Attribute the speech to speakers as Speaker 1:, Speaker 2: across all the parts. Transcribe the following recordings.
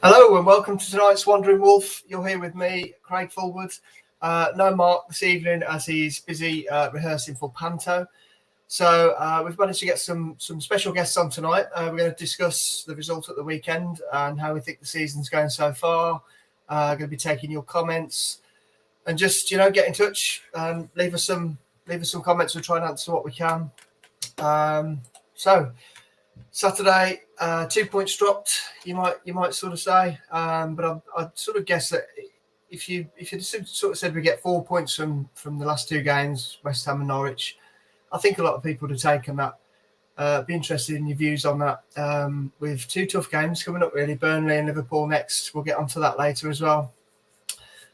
Speaker 1: Hello and welcome to tonight's Wandering Wolf. You're here with me, Craig Fulwood. No Mark this evening as he's busy rehearsing for Panto. So we've managed to get some special guests on tonight. We're going to discuss the result at the weekend and how we think the season's going so far. Going to be taking your comments and just get in touch. Leave us some comments. We'll try and answer what we can. So Saturday, 2 points dropped. You might sort of say, but I'd sort of guess that if you sort of said we get 4 points from the last two games, West Ham and Norwich, I think a lot of people would have taken that. Be interested in your views on that. With two tough games coming up, really, Burnley and Liverpool next. We'll get onto that later as well.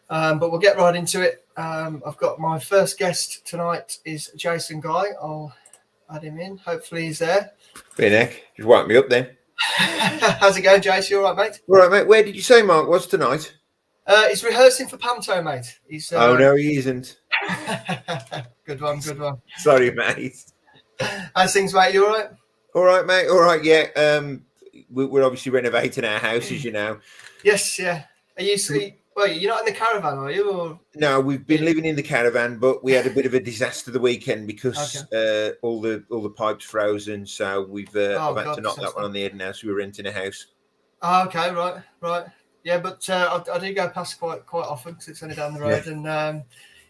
Speaker 1: But we'll get right into it. I've got my first guest tonight is Jason Guy. I'll add him in. Hopefully he's there.
Speaker 2: Hey, Nick. Just wipe me up then.
Speaker 1: How's it going, Jason? You all right, mate?
Speaker 2: All right, mate. Where did you say Mark was tonight?
Speaker 1: He's rehearsing for Panto, mate.
Speaker 2: Oh, no, he isn't.
Speaker 1: Good one.
Speaker 2: Sorry, mate.
Speaker 1: How's things, mate? You all right?
Speaker 2: All right, mate. All right, yeah. We're obviously renovating our house, as you know.
Speaker 1: Yes, yeah. Are you you're not in the caravan, are you? Or...
Speaker 2: No, we've been living in the caravan, but we had a bit of a disaster the weekend because all the pipes frozen. So we've I've had to knock that one on the head now. So we're renting a house.
Speaker 1: Oh, okay, right. Yeah, but I do go past quite often because it's only down the road, and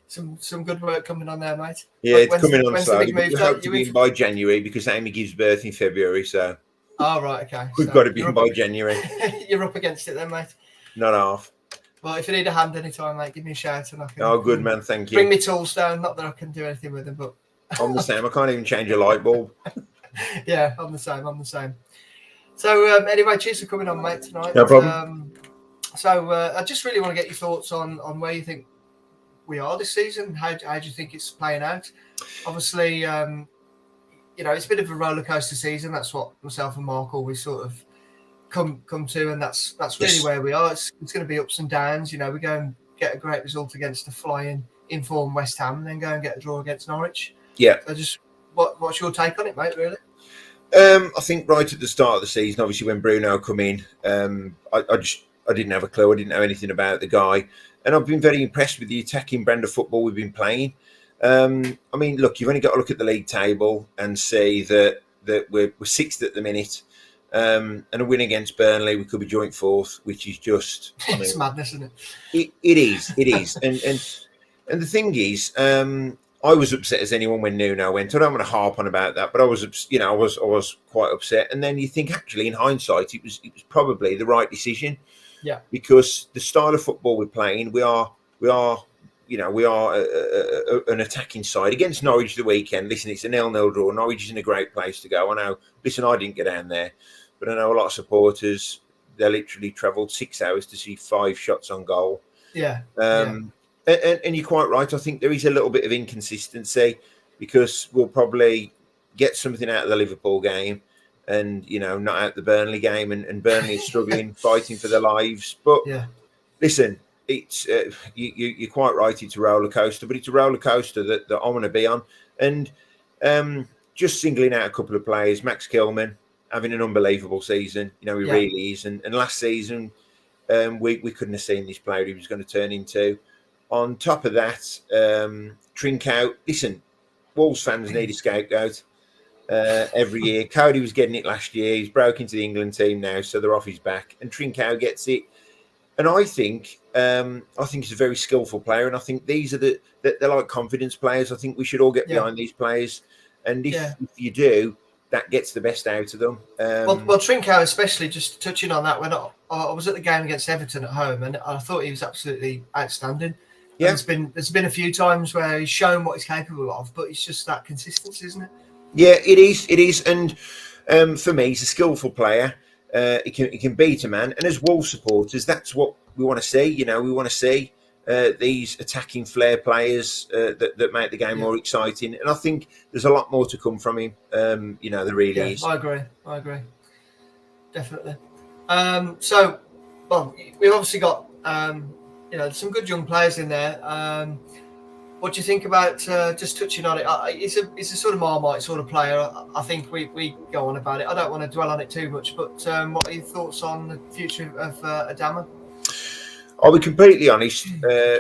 Speaker 1: some good work coming on there, mate.
Speaker 2: Yeah, it's coming on slowly. We hope to be in by January because Amy gives birth in February. So
Speaker 1: right, okay.
Speaker 2: We've got to be in by January.
Speaker 1: You're up against it then, mate.
Speaker 2: Not half.
Speaker 1: Well, if you need a hand anytime, mate, give me a shout and I can.
Speaker 2: Oh, good man, thank you.
Speaker 1: Bring me tools down. Not that I can do anything with them, but
Speaker 2: I'm the same. I can't even change a light bulb.
Speaker 1: Yeah, I'm the same. So anyway, cheers for coming on, mate, tonight.
Speaker 2: No problem.
Speaker 1: I just really want to get your thoughts on where you think we are this season. How do you think it's playing out? Obviously, it's a bit of a roller coaster season. That's what myself and Mark always sort of come to, and that's really where we are. It's going to be ups and downs. We go and get a great result against a flying informed West Ham, and then go and get a draw against Norwich. Yeah. So just what's your take on it, mate? Really?
Speaker 2: I think right at the start of the season, obviously when Bruno come in, I didn't have a clue. I didn't know anything about the guy, and I've been very impressed with the attacking brand of football we've been playing. I mean, look, you've only got to look at the league table and see that we're sixth at the minute. And a win against Burnley, we could be joint fourth, which is just
Speaker 1: it's madness, isn't
Speaker 2: it? It is. And the thing is, I was upset as anyone when Nuno went. I don't want to harp on about that, but I was quite upset. And then you think, actually, in hindsight, it was probably the right decision.
Speaker 1: Yeah.
Speaker 2: Because the style of football we're playing, we are an attacking side. Against Norwich the weekend, listen, it's a 0-0 draw. Norwich isn't a great place to go. I know. Listen, I didn't get down there, but I know a lot of supporters, they literally travelled 6 hours to see 5 shots on goal.
Speaker 1: Yeah.
Speaker 2: And you're quite right. I think there is a little bit of inconsistency because we'll probably get something out of the Liverpool game and, not out the Burnley game. And Burnley is struggling, fighting for their lives. But listen, it's you're quite right. It's a roller coaster, but it's a roller coaster that I want to be on. And just singling out a couple of players, Max Kilman having an unbelievable season. He really is. And last season, we couldn't have seen this player he was going to turn into. On top of that, Trincao. Listen, Wolves fans need a scapegoat every year. Cody was getting it last year. He's broke into the England team now, so they're off his back. And Trincao gets it. And I think he's a very skillful player, and I think these are they're like confidence players. I think we should all get behind these players, and if you do, that gets the best out of them.
Speaker 1: Well, Trincao, especially, just touching on that, when I was at the game against Everton at home, and I thought he was absolutely outstanding. Yeah, there's been a few times where he's shown what he's capable of, but it's just that consistency, isn't it?
Speaker 2: Yeah, it is, and for me, he's a skillful player. He can beat a man, and as Wolves supporters, that's what we want to see. We want to see these attacking flair players that make the game more exciting. And I think there's a lot more to come from him. There really is.
Speaker 1: I agree, definitely. We've obviously got some good young players in there. What do you think about just touching on it? It's a sort of Marmite sort of player. I think we go on about it. I don't want to dwell on it too much, but what are your thoughts on the future of Adama?
Speaker 2: I'll be completely honest.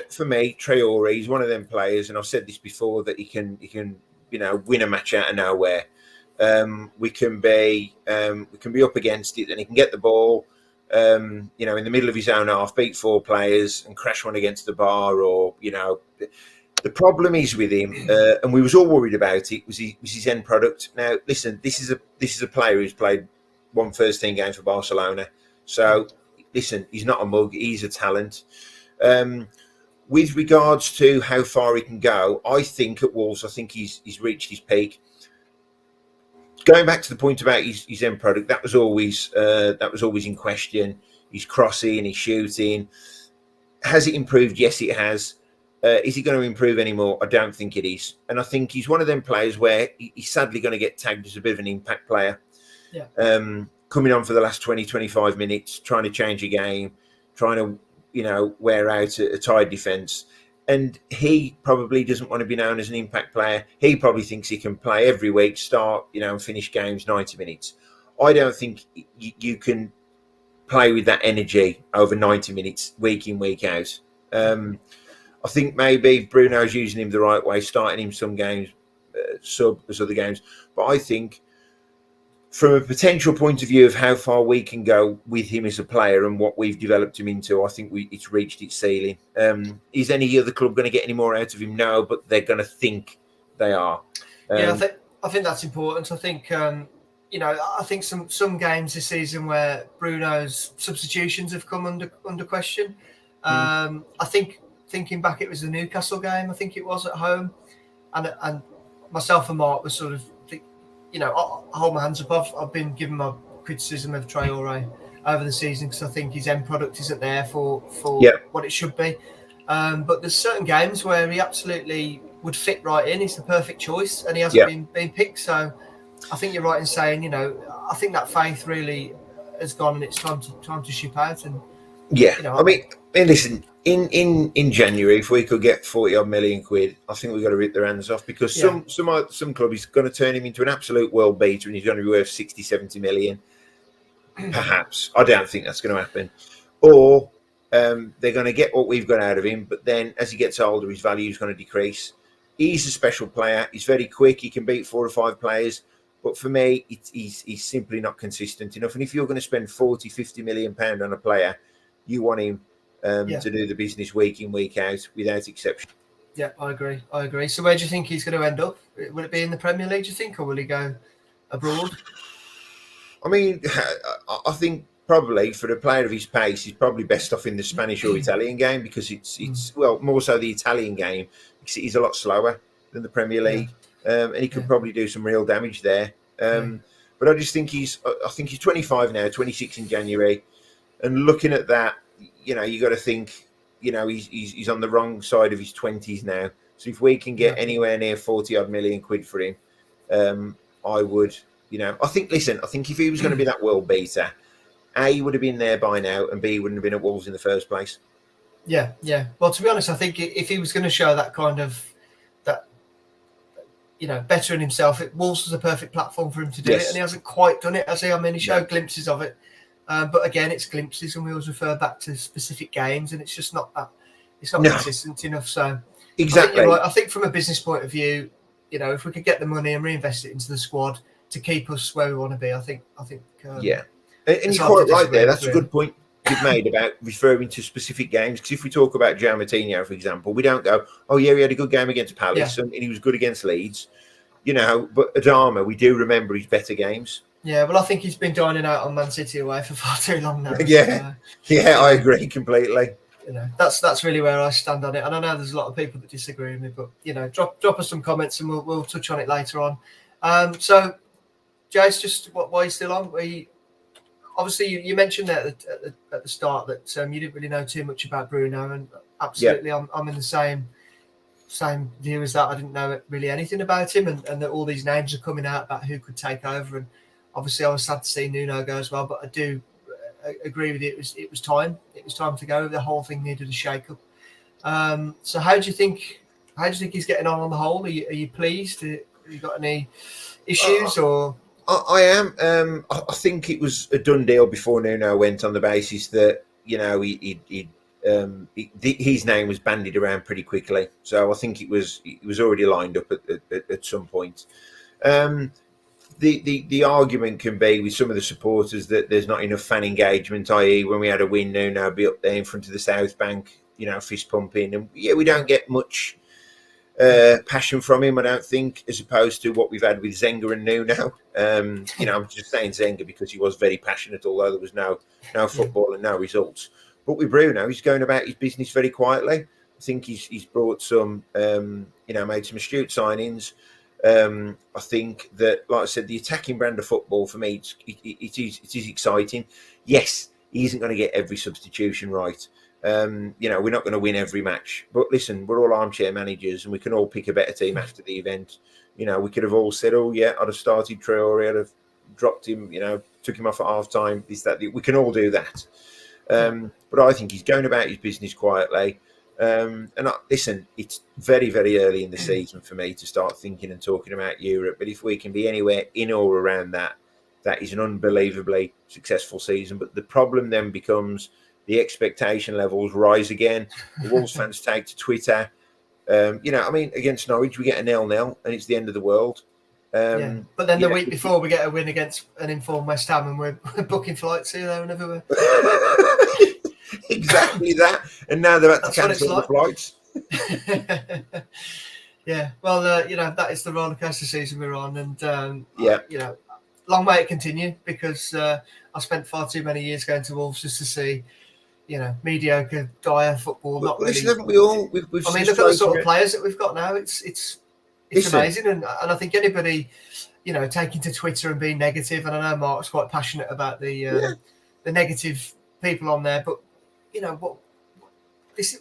Speaker 2: For me, Traore is one of them players, and I've said this before, that he can win a match out of nowhere. We can be up against it, and he can get the ball, in the middle of his own half, beat 4 players, and crash one against the bar, or The problem is with him, and we was all worried about it, was his end product. Now, listen, this is a player who's played 1 first-team game for Barcelona, so. Listen, he's not a mug, he's a talent. With regards to how far he can go, I think at Wolves, I think he's reached his peak. Going back to the point about his end product, that was always in question. His crossing, his shooting. Has it improved? Yes, it has. Is it going to improve anymore? I don't think it is. And I think he's one of them players where he's sadly going to get tagged as a bit of an impact player.
Speaker 1: Yeah.
Speaker 2: Coming on for the last 20, 25 minutes, trying to change a game, trying to, wear out a tired defence. And he probably doesn't want to be known as an impact player. He probably thinks he can play every week, start, and finish games 90 minutes. I don't think you can play with that energy over 90 minutes, week in, week out. I think maybe Bruno's using him the right way, starting him some games, sub as other games. But I think, from a potential point of view of how far we can go with him as a player and what we've developed him into, I think it's reached its ceiling. Is any other club going to get any more out of him? No, but they're going to think they are.
Speaker 1: I think that's important. I think I think some games this season where Bruno's substitutions have come under question. I think thinking back, it was the Newcastle game. I think it was at home, and myself and Mark was sort of. I hold my hands up. I've been giving my criticism of Traore over the season because I think his end product isn't there for what it should be. But there's certain games where he absolutely would fit right in. He's the perfect choice, and he hasn't been picked. So I think you're right in saying, I think that faith really has gone, and it's time to ship out. And
Speaker 2: I mean, listen. In January, if we could get 40-odd million quid, I think we've got to rip their hands off, because some club is going to turn him into an absolute world beater and he's going to be worth 60, 70 million. Perhaps. I don't think that's going to happen. Or they're going to get what we've got out of him, but then as he gets older, his value is going to decrease. He's a special player. He's very quick. He can beat 4 or 5 players. But for me, he's simply not consistent enough. And if you're going to spend 40, 50 million pound on a player, you want him to do the business week in, week out, without exception.
Speaker 1: Yeah, I agree. So where do you think he's going to end up? Will it be in the Premier League, do you think, or will he go abroad?
Speaker 2: I mean, I think probably for a player of his pace, he's probably best off in the Spanish or Italian game, because it's more so the Italian game, because it is a lot slower than the Premier League, and he could probably do some real damage there. But I just think he's 25 now, 26 in January, and looking at that, you got to think, he's on the wrong side of his 20s now. So if we can get anywhere near 40-odd million quid for him, I would, I think if he was going to be that world beater, A, he would have been there by now, and B, he wouldn't have been at Wolves in the first place.
Speaker 1: Yeah. Well, to be honest, I think if he was going to show that kind of, bettering himself, Wolves was a perfect platform for him to do it, and he hasn't quite done it, has he? I mean, he showed glimpses of it. But again, it's glimpses, and we always refer back to specific games, and it's just not that. It's not consistent enough. So
Speaker 2: exactly,
Speaker 1: I think from a business point of view, if we could get the money and reinvest it into the squad to keep us where we want to be, I think. And
Speaker 2: you're quite right there. That's a good point you've made about referring to specific games. Because if we talk about João Moutinho, for example, we don't go, "Oh yeah, he had a good game against Palace and he was good against Leeds," But Adama, we do remember his better games.
Speaker 1: Yeah, well, I think he's been dining out on Man City away for far too long now.
Speaker 2: I agree completely.
Speaker 1: That's really where I stand on it, and I know there's a lot of people that disagree with me, but drop us some comments and we'll touch on it later on. So, Jace, just while you're still on, obviously you mentioned that at the start that you didn't really know too much about Bruno, and absolutely, I'm in the same view as that. I didn't know really anything about him, and that all these names are coming out about who could take over, and obviously I was sad to see Nuno go as well, but I do agree with you. It was time to go. The whole thing needed a shake up. So how do you think How do you think he's getting on the whole? Are you pleased? Have you got any issues or?
Speaker 2: I am. I think it was a done deal before Nuno went, on the basis that his name was bandied around pretty quickly. So I think it was already lined up at some point. The argument can be with some of the supporters that there's not enough fan engagement, i.e. when we had a win, Nuno be up there in front of the South Bank, fist pumping, and we don't get much passion from him, I don't think, as opposed to what we've had with Zenga and Nuno. I'm just saying Zenga because he was very passionate, although there was no football and no results. But with Bruno, he's going about his business very quietly. I think he's brought some, made some astute signings. I think that, like I said, the attacking brand of football for me, it is exciting. Yes, he isn't going to get every substitution right. We're not going to win every match. But listen, we're all armchair managers, and we can all pick a better team after the event. We could have all said, "Oh yeah, I'd have started Traore, I'd have dropped him, took him off at half time." This, that. We can all do that. But I think he's going about his business quietly. Listen, it's very, very early in the season for me to start thinking and talking about Europe. But if we can be anywhere in or around that, that is an unbelievably successful season. But the problem then becomes the expectation levels rise again. The Wolves fans take to Twitter. Against Norwich, we get a 0-0 and it's the end of the world.
Speaker 1: But then the week before, we get a win against an informed West Ham and we're booking flights here, there and everywhere.
Speaker 2: Exactly that. And now they're about to cancel the flights.
Speaker 1: Yeah, well, that is the rollercoaster season we're on. And, long may it continue, because I spent far too many years going to Wolves just to see, mediocre, dire football. Not really.
Speaker 2: Haven't we all? We've
Speaker 1: look at the sort of players that we've got now. It's amazing. And I think anybody, taking to Twitter and being negative, and I know Mark's quite passionate about the negative people on there, but this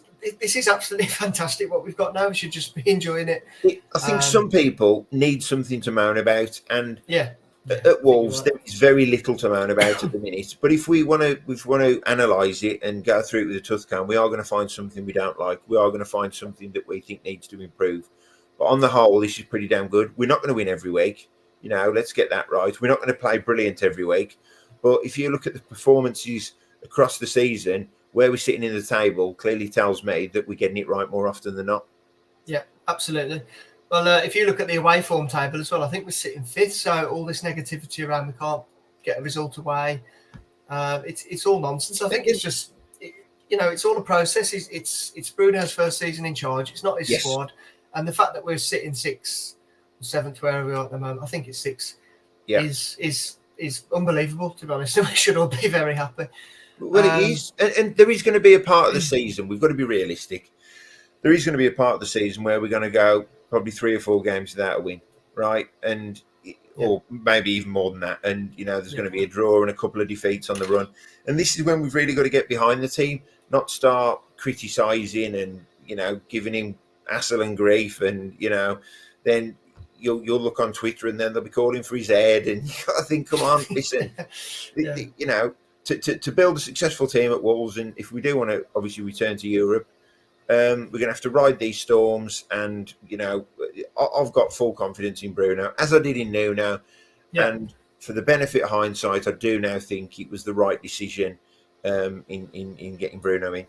Speaker 1: is absolutely fantastic what we've got now. We should just be enjoying it.
Speaker 2: I think some people need something to moan about, and at Wolves there is very little to moan about at the minute. But if we want to analyse it and go through it with a tooth comb, we are going to find something we don't like. We are going to find something that we think needs to improve. But on the whole, this is pretty damn good. We're not going to win every week. Let's get that right. We're not going to play brilliant every week. But if you look at the performances across the season, where we're sitting in the table clearly tells me that we're getting it right more often than not. Yeah,
Speaker 1: absolutely. Well, if you look at the away form table as well, I think we're sitting fifth. So all this negativity around we can't get a result away, it's all nonsense. I think it's just, it's all a process. It's Bruno's first season in charge. It's not his squad. And the fact that we're sitting sixth, seventh, where we are at the moment, I think it's sixth, is unbelievable, to be honest. We should all be very happy.
Speaker 2: Well, it is, and there is going to be a part of the season. We've got to be realistic. There is going to be a part of the season where we're going to go probably 3 or 4 games without a win, right? Or maybe even more than that. And there's going to be a draw and a couple of defeats on the run. And this is when we've really got to get behind the team, not start criticising and giving him hassle and grief. And then you'll look on Twitter and then they'll be calling for his head. And you got to think, come on, listen, To build a successful team at Wolves, and if we do want to obviously return to Europe, we're going to have to ride these storms. And I've got full confidence in Bruno, as I did in Nuno. And for the benefit of hindsight, I do now think it was the right decision in getting Bruno in.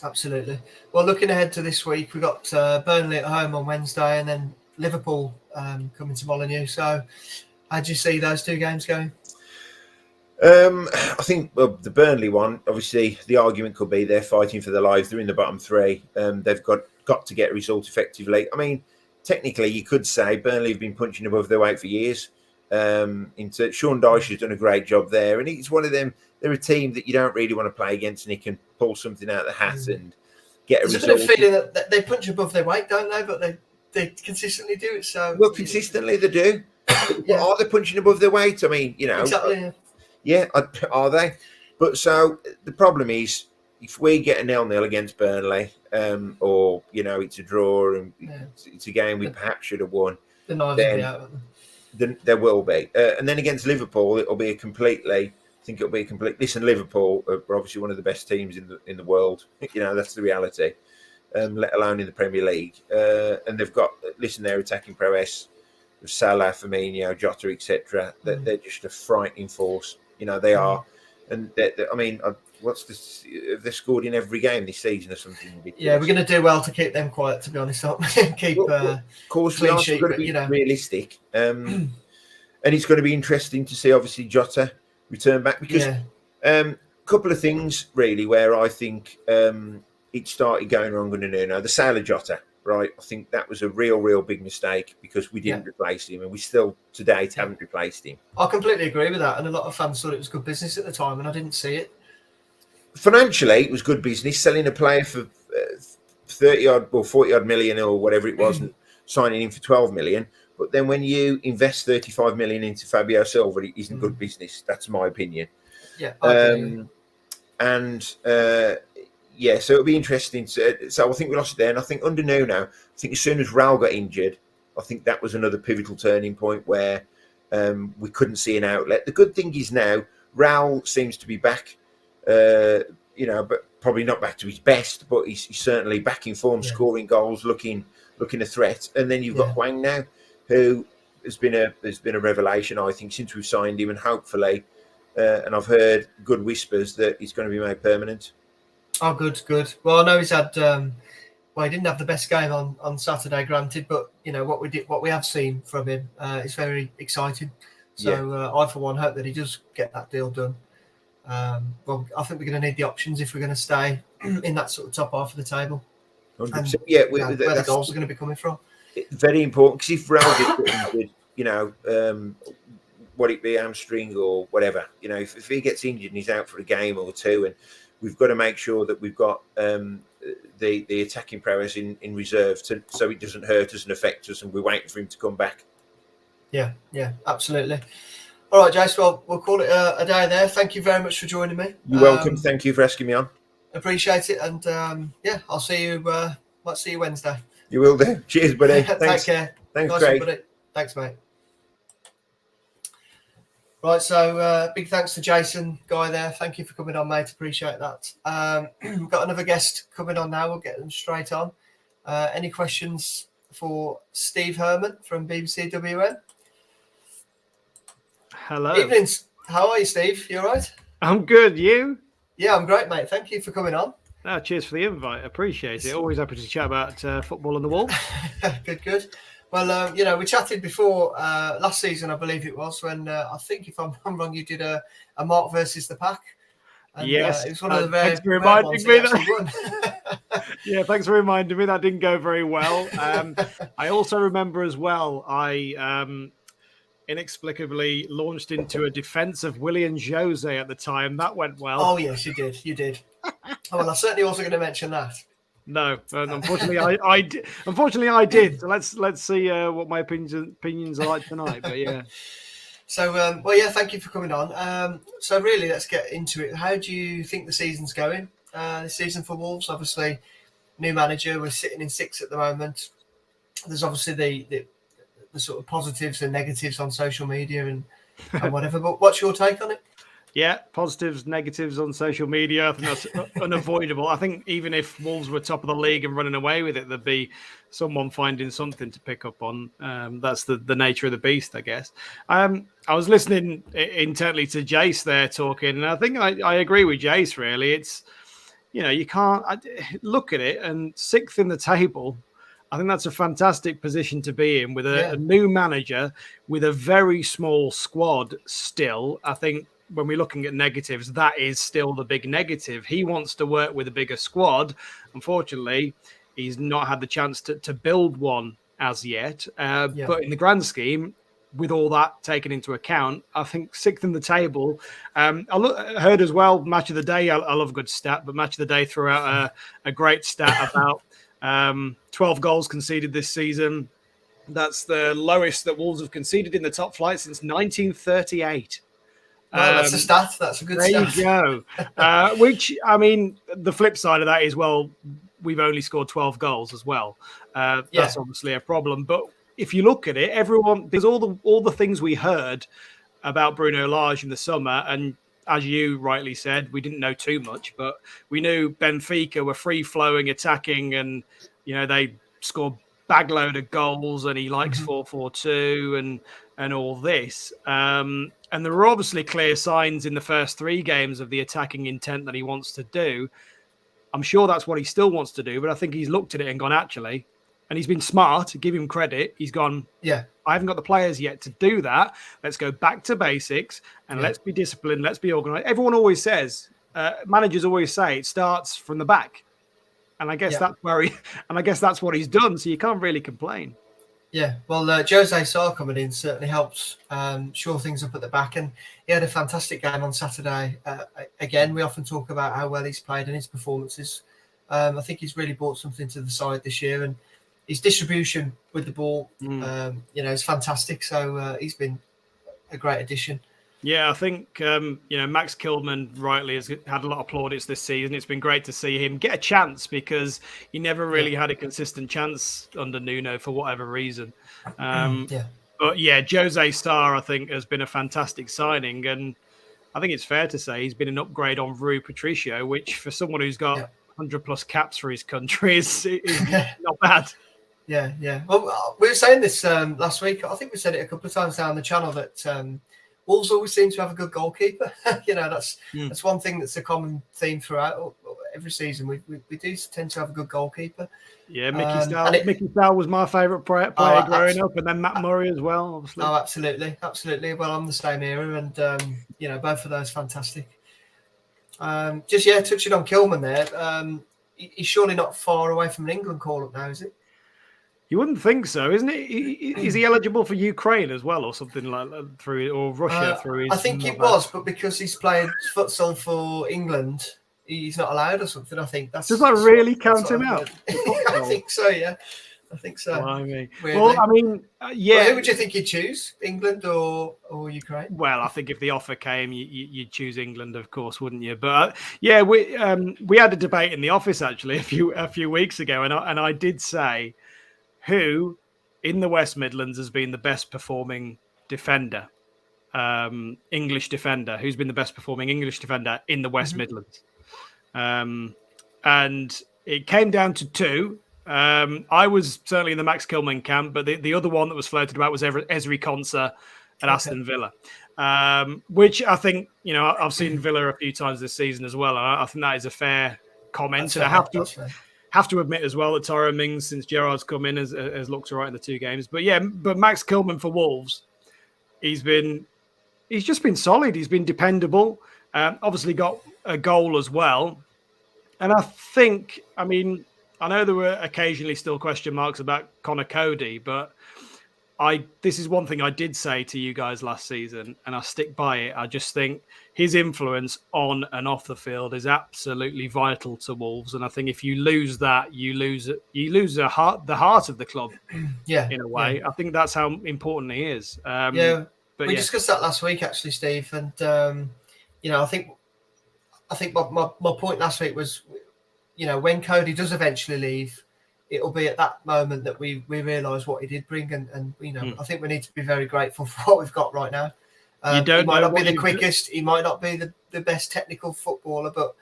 Speaker 1: Absolutely. Well, looking ahead to this week, we've got Burnley at home on Wednesday, and then Liverpool coming to Molineux. So, how do you see those 2 games going?
Speaker 2: I think the Burnley one, obviously, the argument could be they're fighting for their lives. They're in the bottom 3. They've got to get a result effectively. I mean, technically, you could say Burnley have been punching above their weight for years. Sean Dyche has done a great job there, and it's one of them. They're a team that you don't really want to play against, and he can pull something out of the hat and get a result.
Speaker 1: There's a bit of feeling that they punch above their weight, don't they? But they consistently do it. So
Speaker 2: consistently they do. Are they punching above their weight? I mean,
Speaker 1: exactly.
Speaker 2: Yeah, are they? But so the problem is, if we get a 0-0 against Burnley, or it's a draw and it's a game we perhaps should have won, then there will be. And then against Liverpool, it'll be a complete. Listen, Liverpool are obviously one of the best teams in the world. That's the reality. let alone in the Premier League. And they've got, listen, their attacking prowess of Salah, Firmino, Jota, etc. They're just a frightening force. You know, they are. And I mean, what's this? They've scored in every game this season or something ridiculous.
Speaker 1: Yeah, we're going to do well to keep them quiet, to be honest. Keep
Speaker 2: of course, we
Speaker 1: clean
Speaker 2: are
Speaker 1: sheet,
Speaker 2: going to be realistic. And it's going to be interesting to see, obviously, Jota return back, because a couple of things really where I think it started going wrong under Nuno. The sale of Jota, right? I think that was a real big mistake, because we didn't replace him, and we still to date haven't replaced him.
Speaker 1: I completely agree with that, and a lot of fans thought it was good business at the time, and I didn't see it.
Speaker 2: Financially, it was good business, selling a player for 30 odd or 40 odd million or whatever it was, and signing him for 12 million. But then when you invest 35 million into Fabio Silva, it isn't good business. That's my opinion.
Speaker 1: Yeah.
Speaker 2: So it'll be interesting. So I think we lost it there. And I think under Nuno, I think as soon as Raul got injured, I think that was another pivotal turning point where we couldn't see an outlet. The good thing is now Raul seems to be back, but probably not back to his best, but he's certainly back in form, scoring goals, looking a threat. And then you've got Hwang now, who has been a revelation, I think, since we've signed him, and hopefully, and I've heard good whispers that he's going to be made permanent. Oh, good.
Speaker 1: Well, I know he's had. He didn't have the best game on Saturday, granted, but what we have seen from him is very exciting. So I, for one, hope that he does get that deal done. I think we're going to need the options if we're going to stay in that sort of top half of the table.
Speaker 2: 100%.
Speaker 1: Where the goals are going to be coming from.
Speaker 2: Very important, because if Raul gets injured, would it be hamstring or whatever, if he gets injured and he's out for a game or two, and we've got to make sure that we've got the attacking prowess in reserve so it doesn't hurt us and affect us, and we're waiting for him to come back. Yeah,
Speaker 1: absolutely. All right, Jace, well, we'll call it a day there. Thank you very much for joining me.
Speaker 2: You're welcome. Thank you for asking me on.
Speaker 1: Appreciate it. And I'll see you. Might see you Wednesday.
Speaker 2: You will do. Cheers, buddy. Thanks.
Speaker 1: Take care.
Speaker 2: Thanks,
Speaker 1: nice
Speaker 2: Craig.
Speaker 1: One, buddy. Thanks, mate. Right, so big thanks to Jason, Guy there. Thank you for coming on, mate. Appreciate that. We've got another guest coming on now. We'll get them straight on. Any questions for Steve Herman from BBC WM?
Speaker 3: Hello.
Speaker 1: Evenings. How are you, Steve? You all right?
Speaker 3: I'm good. You?
Speaker 1: Yeah, I'm great, mate. Thank you for coming on.
Speaker 3: Cheers for the invite. Appreciate it. Always happy to chat about football on the wall.
Speaker 1: Good. Well, we chatted before last season, I believe it was, when I think, if I'm wrong, you did a Mark versus the Pack. And,
Speaker 3: yes.
Speaker 1: It was one of the very
Speaker 3: thanks for reminding me
Speaker 1: that.
Speaker 3: Yeah, thanks for reminding me. That didn't go very well. I also remember as well, I inexplicably launched into a defence of Willian Jose at the time. That went well.
Speaker 1: Oh, yes, you did. Well, I certainly wasn't going to mention that.
Speaker 3: No, unfortunately, I did. Unfortunately, I did. So let's see what my opinions are like tonight. But yeah.
Speaker 1: So, thank you for coming on. So really, let's get into it. How do you think the season's going? This season for Wolves, obviously, new manager. We're sitting in 6th at the moment. There's obviously the sort of positives and negatives on social media and whatever. But what's your take on it?
Speaker 3: Yeah, positives, negatives on social media. I think that's unavoidable. I think even if Wolves were top of the league and running away with it, there'd be someone finding something to pick up on. That's the nature of the beast, I guess. I was listening intently to Jace there talking, and I think I agree with Jace, really. It's, you can't look at it, and 6th in the table, I think that's a fantastic position to be in with a new manager, with a very small squad still. I think when we're looking at negatives, that is still the big negative. He wants to work with a bigger squad. Unfortunately, he's not had the chance to build one as yet. But in the grand scheme, with all that taken into account, I think 6th in the table. I heard as well, match of the day, I love a good stat, but match of the day threw out a great stat about 12 goals conceded this season. That's the lowest that Wolves have conceded in the top flight since 1938.
Speaker 1: Well, that's a stat. That's a good
Speaker 3: stat.
Speaker 1: There
Speaker 3: you go. Which, I mean, the flip side of that is, well, we've only scored 12 goals as well. That's obviously a problem. But if you look at it, there's all the things we heard about Bruno Lage in the summer, and as you rightly said, we didn't know too much, but we knew Benfica were free-flowing, attacking, and they scored bagload of goals, and he likes 4-4-2 and all this. And there were obviously clear signs in the first 3 games of the attacking intent that he wants to do. I'm sure that's what he still wants to do, but I think he's looked at it and gone, actually, and he's been smart, give him credit. He's gone,
Speaker 1: yeah,
Speaker 3: I haven't got the players yet to do that. Let's go back to basics and let's be disciplined. Let's be organized. Everyone always says, managers always say it starts from the back. And I guess that's that's what he's done. So you can't really complain.
Speaker 1: Yeah, well, Jose Sarr coming in certainly helps shore things up at the back, and he had a fantastic game on Saturday. Again, we often talk about how well he's played and his performances. I think he's really brought something to the side this year, and his distribution with the ball, is fantastic. So he's been a great addition.
Speaker 3: Yeah, I think, Max Kilman rightly has had a lot of plaudits this season. It's been great to see him get a chance because he never really had a consistent chance under Nuno for whatever reason. But yeah, Jose Sarr, I think, has been a fantastic signing. And I think it's fair to say he's been an upgrade on Rui Patricio, which for someone who's got 100 plus caps for his country is not bad.
Speaker 1: Yeah. Well, we were saying this last week. I think we said it a couple of times down the channel that Wolves always seem to have a good goalkeeper. That's one thing that's a common theme throughout every season. We do tend to have a good goalkeeper.
Speaker 3: Yeah, Mickey Stahl was my favourite player growing up, and then Matt Murray as well, obviously.
Speaker 1: Oh, absolutely. Well, I'm the same era, and both of those fantastic. Touching on Kilman there. He's surely not far away from an England call-up now, is it?
Speaker 3: You wouldn't think so, isn't it? Is he eligible for Ukraine as well, or something like that, or Russia through his?
Speaker 1: I think it was, but because he's played futsal for England, he's not allowed or something. I think that's.
Speaker 3: Does that really count him out?
Speaker 1: I think so. Yeah, I think so.
Speaker 3: Well, I mean,
Speaker 1: who would you think you'd choose, England or Ukraine?
Speaker 3: Well, I think if the offer came, you'd choose England, of course, wouldn't you? But we had a debate in the office actually a few weeks ago, and I did say, who in the West Midlands has been the best performing defender, English defender? Who's been the best performing English defender in the West Midlands? And it came down to 2. I was certainly in the Max Kilman camp, but the other one that was floated about was Ezri Konsa at Aston Villa, which I think, I've seen Villa a few times this season as well. And I think that is a fair comment. And I have to admit as well that Tyrone Mings, since Gerrard's come in, has looked all right in the 2 games. But Max Kilman for Wolves, he's just been solid. He's been dependable. Obviously got a goal as well. And I think, I know there were occasionally still question marks about Connor Cody, but this is one thing I did say to you guys last season, and I stick by it. I just think his influence on and off the field is absolutely vital to Wolves, and I think if you lose that, you lose the heart of the club. In a way, I think that's how important he is. We discussed that last week, actually, Steve, and I think my point last week was, when Cody does eventually leave, it'll be at that moment that we realise what he did bring, and I think we need to be very grateful for what we've got right now. He might not be the quickest, he might not be the best technical footballer, but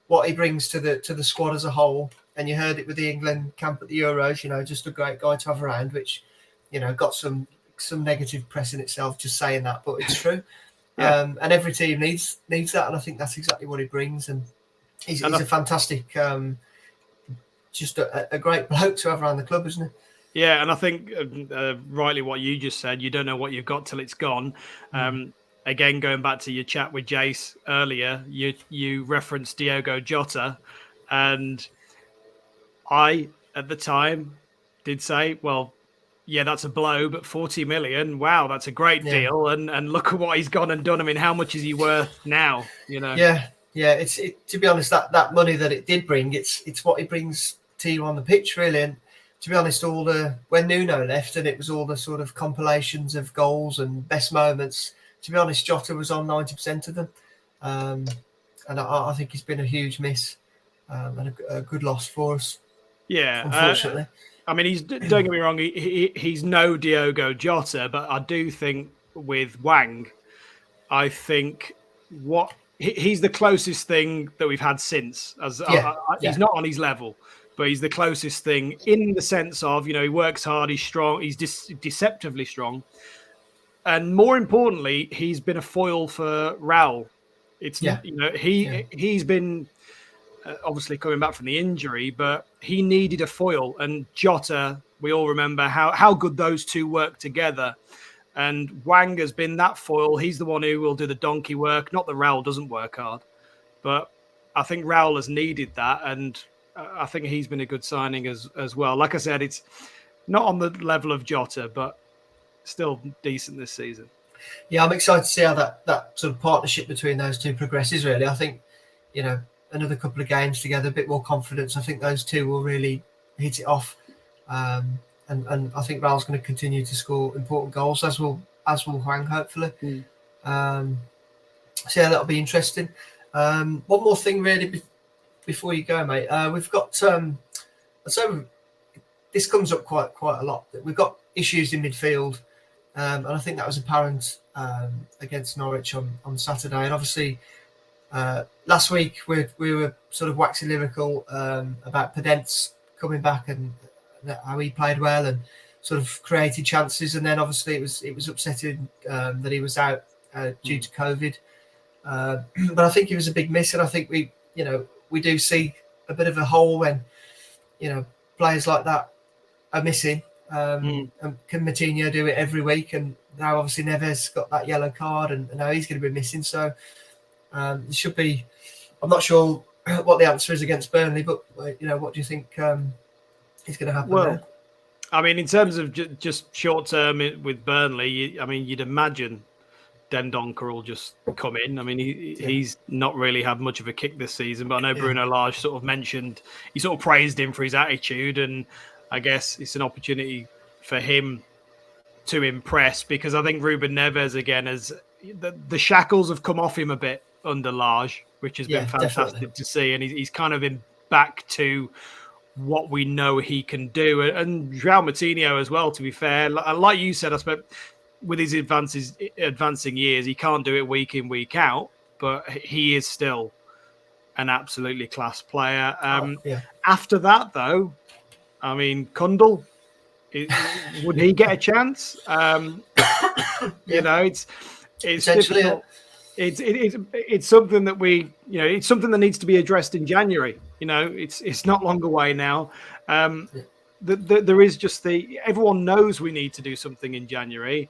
Speaker 3: what he brings to the squad as a whole, and you heard it with the England camp at the Euros, just a great guy to have around, which got some negative press in itself just saying that, but it's true. And every team needs that, and I think that's exactly what he brings, and he's a fantastic. Just a great bloke to have around the club, isn't he? Yeah, and I think rightly what you just said, you don't know what you've got till it's gone. Again, going back to your chat with Jace earlier, you referenced Diogo Jota, and I, at the time, did say, well, yeah, that's a blow, but 40 million, wow, that's a great deal, and look at what he's gone and done. How much is he worth now?
Speaker 1: Yeah, it's to be honest, that money that it did bring, it's what he brings to you on the pitch, really. And to be honest, when Nuno left, and it was all the sort of compilations of goals and best moments, to be honest, Jota was on 90% of them, and I think he's been a huge miss and a good loss for us.
Speaker 3: Yeah,
Speaker 1: unfortunately.
Speaker 3: Don't get me wrong, he's no Diogo Jota, but I do think with Wang, I think what he's the closest thing that we've had since. He's not on his level, but he's the closest thing in the sense of, he works hard, he's strong, he's deceptively strong. And more importantly, he's been a foil for Raul. He's been obviously coming back from the injury, but he needed a foil. And Jota, we all remember how good those two work together. And Wang has been that foil. He's the one who will do the donkey work. Not that Raul doesn't work hard, but I think Raul has needed that. And I think he's been a good signing as well. Like I said, it's not on the level of Jota, but still decent this season.
Speaker 1: Yeah, I'm excited to see how that sort of partnership between those two progresses, really. I think, another couple of games together, a bit more confidence. I think those two will really hit it off. And I think Raul's going to continue to score important goals, as will Hwang, hopefully. So yeah, that'll be interesting. One more thing, really, before you go, mate. We've got so this comes up quite a lot. We've got issues in midfield, and I think that was apparent against Norwich on Saturday. And obviously, last week we were sort of waxing lyrical about Podence coming back and how he played well and sort of created chances, and then obviously it was upsetting that he was out due to COVID. But I think he was a big miss, and I think we do see a bit of a hole when players like that are missing. And can Moutinho do it every week? And now obviously Neves got that yellow card, and now he's going to be missing. So it should be. I'm not sure what the answer is against Burnley, but what do you think? Is going to happen there?
Speaker 3: I mean, in terms of just short term with Burnley, you'd imagine Dendoncker will just come in. I mean, he's not really had much of a kick this season, but I know Bruno Lage sort of mentioned, he sort of praised him for his attitude, and I guess it's an opportunity for him to impress, because I think Ruben Neves, again, as the shackles have come off him a bit under Lage, which has been fantastic to see, and he's kind of been back to what we know he can do. And João Moutinho as well, to be fair. Like you said, I suppose with his advancing years, he can't do it week in, week out, but he is still an absolutely class player. After that, though, I mean, Kundal, would he get a chance? It's difficult. It's something that it's something that needs to be addressed in January. It's not long away now. There is just everyone knows we need to do something in January.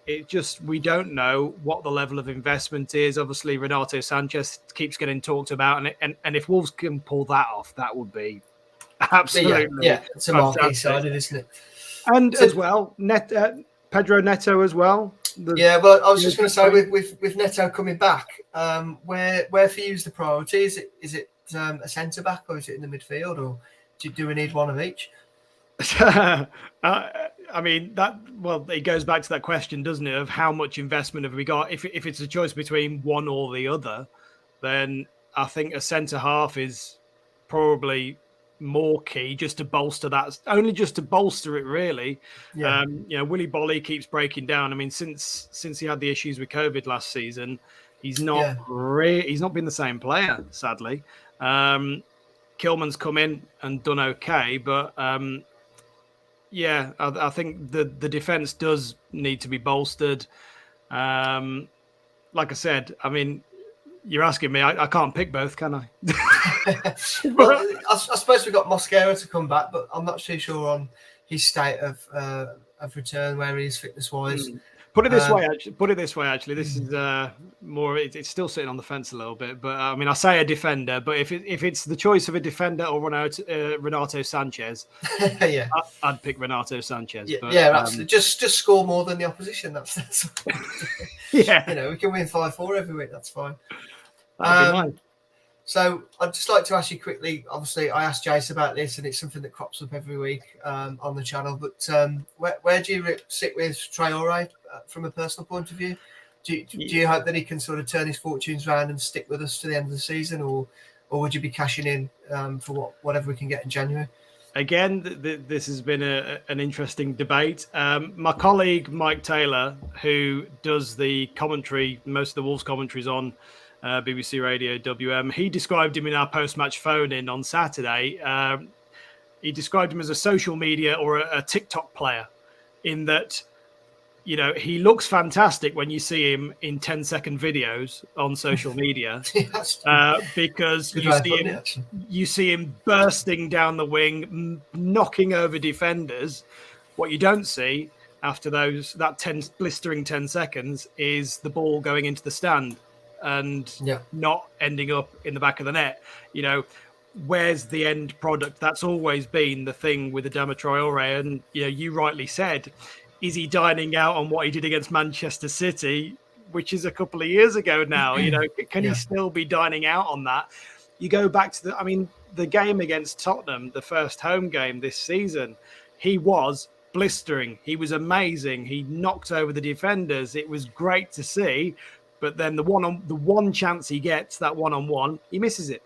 Speaker 3: We don't know what the level of investment is. Obviously, Renato Sanchez keeps getting talked about, and if Wolves can pull that off, that would be absolutely
Speaker 1: it's a marquee side, isn't it?
Speaker 3: And as well, Pedro Neto as well.
Speaker 1: Well, I was just going to say with Neto coming back, where for you is the priority? Is it a centre back, or is it in the midfield, or do we need one of each?
Speaker 3: I mean, it goes back to that question, doesn't it, of how much investment have we got? If it's a choice between one or the other, then I think a centre half is probably more key, just to bolster that, only just to bolster it, really. Willy Bolly keeps breaking down. I mean, since he had the issues with COVID last season, he's not been the same player, sadly. Kilman's come in and done okay, but I think the defense does need to be bolstered. Like I said, I mean, you're asking me, I can't pick both, can I?
Speaker 1: Well, I suppose we've got Mosquera to come back, but I'm not too sure on his state of return, where he is fitness-wise.
Speaker 3: Put it this way, actually. This is more. It's still sitting on the fence a little bit, but I mean, I say a defender, but if it's the choice of a defender or Renato Sanchez, I'd pick Renato Sanchez.
Speaker 1: Absolutely. Just score more than the opposition. That's we can win 5-4 every week. That's fine.
Speaker 3: That'd be nice.
Speaker 1: So I'd just like to ask you quickly. Obviously, I asked Jace about this, and it's something that crops up every week on the channel. But where do you sit with Traore from a personal point of view? Do you hope that he can sort of turn his fortunes around and stick with us to the end of the season, or would you be cashing in for whatever we can get in January?
Speaker 3: Again, this has been an interesting debate. My colleague Mike Taylor, who does the commentary, most of the Wolves commentaries on BBC Radio WM. He described him in our post-match phone-in on Saturday. He described him as a social media or a TikTok player, in that, you know, he looks fantastic when you see him in 10-second videos on social media, because you see him bursting down the wing, knocking over defenders. What you don't see after that blistering 10 seconds is the ball going into the stand and not ending up in the back of the net. You know, where's the end product? That's always been the thing with Adama Traore. And, you know, you rightly said, is he dining out on what he did against Manchester City, which is a couple of years ago now? You know, can he still be dining out on that? You go back to the game against Tottenham, the first home game this season, he was blistering. He was amazing. He knocked over the defenders. It was great to see. But then the one chance he gets, that one-on-one, he misses it.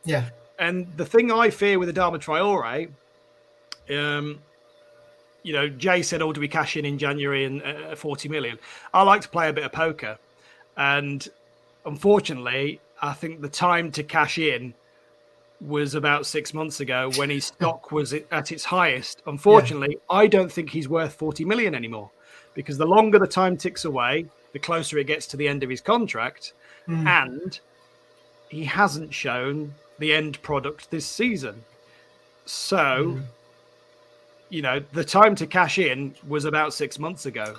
Speaker 1: Yeah.
Speaker 3: And the thing I fear with Adama Traore, you know, Jay said, "Oh, do we cash in January and 40 million?" I like to play a bit of poker, and unfortunately, I think the time to cash in was about 6 months ago when his stock was at its highest. Unfortunately, I don't think he's worth 40 million anymore, because the longer the time ticks away, the closer it gets to the end of his contract, and he hasn't shown the end product this season. So, you know, the time to cash in was about 6 months ago.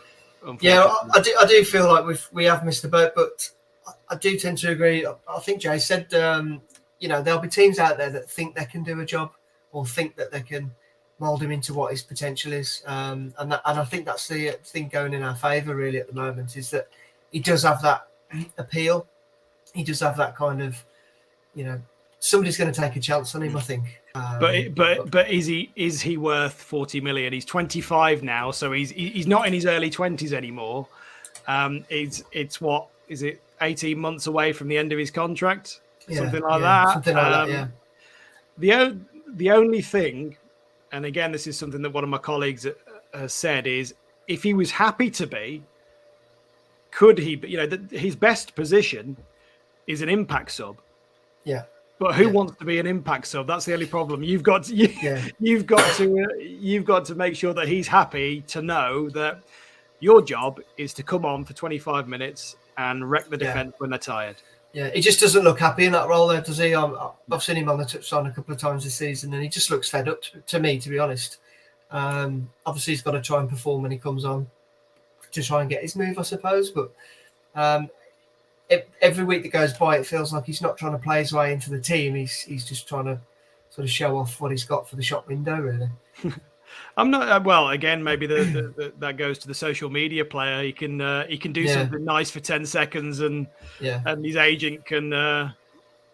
Speaker 1: Yeah, I do feel like we have missed the boat, but I do tend to agree. I think Jay said, you know, there'll be teams out there that think they can do a job or think that they can mould him into what his potential is. And I think that's the thing going in our favour really at the moment, is that he does have that appeal. He does have that kind of, you know, somebody's going to take a chance on him, I think.
Speaker 3: But is he worth 40 million? He's 25 now, so he's not in his early 20s anymore. It's what is it, 18 months away from the end of his contract, something like that.
Speaker 1: Something like that. Yeah.
Speaker 3: The only thing, and again, this is something that one of my colleagues has said, is if he was happy to be, could he? You know, his best position is an impact sub.
Speaker 1: Yeah.
Speaker 3: But who wants to be an impact sub? That's the only problem. You've got to make sure that he's happy to know that your job is to come on for 25 minutes and wreck the defense when they're tired. Yeah,
Speaker 1: he just doesn't look happy in that role there, does he? I've seen him on the touchline a couple of times this season, and he just looks fed up to me, to be honest. Obviously, he's got to try and perform when he comes on to try and get his move, I suppose. But every week that goes by, it feels like he's not trying to play his way into the team. He's just trying to sort of show off what he's got for the shop window, really.
Speaker 3: I'm not. Well, again, maybe that goes to the social media player. He can do something nice for 10 seconds, and his agent can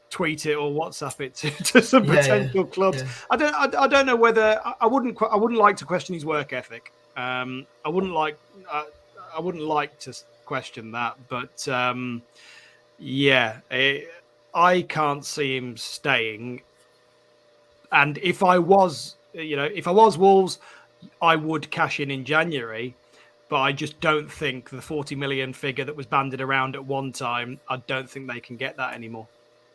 Speaker 3: tweet it or WhatsApp it to some potential clubs. Yeah. I don't know whether I wouldn't like to question his work ethic. I wouldn't like to question that, but I can't see him staying. And if I was Wolves, I would cash in January, but I just don't think the 40 million figure that was banded around at one time, I don't think they can get that anymore.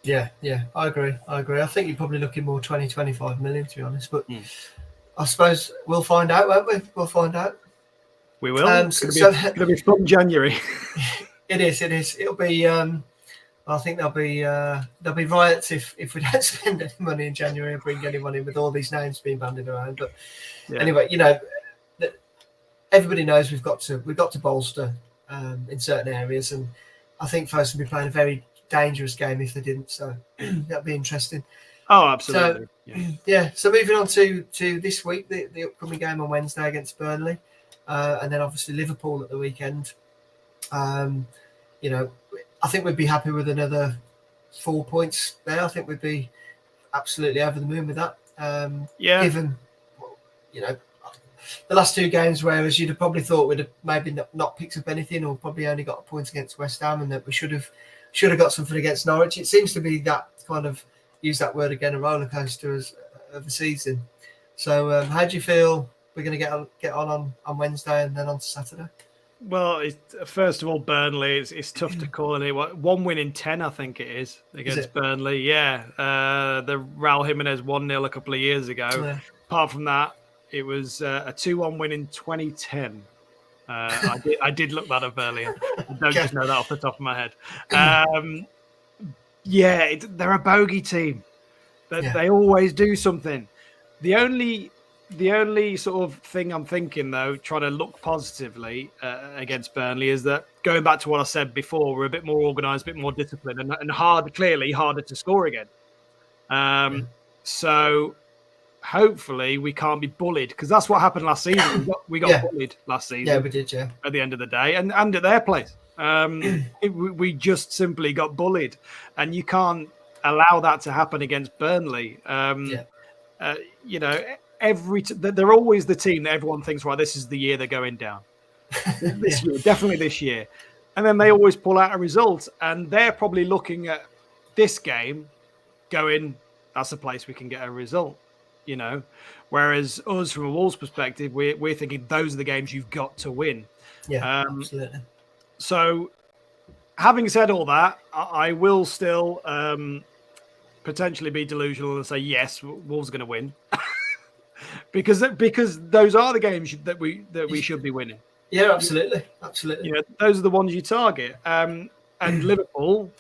Speaker 1: Yeah, I agree. I think you're probably looking more 20, 25 million, to be honest. But I suppose we'll find out, won't we? We'll find out.
Speaker 3: We will. It's going to be fun January.
Speaker 1: It is. It'll be. I think there'll be riots if we don't spend any money in January and bring anyone in with all these names being bandied around. But anyway, you know, everybody knows we've got to bolster in certain areas, and I think Fosun will be playing a very dangerous game if they didn't. So that'd be interesting.
Speaker 3: Oh, absolutely.
Speaker 1: So moving on to this week, the upcoming game on Wednesday against Burnley, and then obviously Liverpool at the weekend. You know, I think we'd be happy with another 4 points there. I think we'd be absolutely over the moon with that. Given, you know, the last two games, whereas you'd have probably thought we'd have maybe not picked up anything, or probably only got a point against West Ham, and that we should have got something against Norwich. It seems to be that kind of, use that word again, a roller coaster of the season. So how do you feel we're going to get on Wednesday and then on to Saturday?
Speaker 3: Well, first of all, Burnley, it's tough to call it. One win in 10, I think it is, against Burnley. Yeah. The Raul Jimenez 1-0 a couple of years ago.
Speaker 1: Yeah.
Speaker 3: Apart from that, it was a 2-1 win in 2010. I did look that up earlier. I don't just know that off the top of my head. They're a bogey team. They always do something. The only sort of thing I'm thinking, though, trying to look positively against Burnley, is that going back to what I said before, we're a bit more organised, a bit more disciplined, and clearly harder to score again. So hopefully we can't be bullied, because that's what happened last season. We got bullied last season.
Speaker 1: Yeah, we did. Yeah.
Speaker 3: At the end of the day, and at their place, we just simply got bullied, and you can't allow that to happen against Burnley. They're always the team that everyone thinks, right, this is the year they're going down. This year, definitely this year. And then they always pull out a result, and they're probably looking at this game going, that's a place we can get a result, Whereas us, from a Wolves perspective, we're thinking those are the games you've got to win.
Speaker 1: Yeah, absolutely.
Speaker 3: So, having said all that, I will still potentially be delusional and say, yes, Wolves are going to win. because those are the games that we should be winning.
Speaker 1: Yeah, absolutely.
Speaker 3: Those are the ones you target. And Liverpool,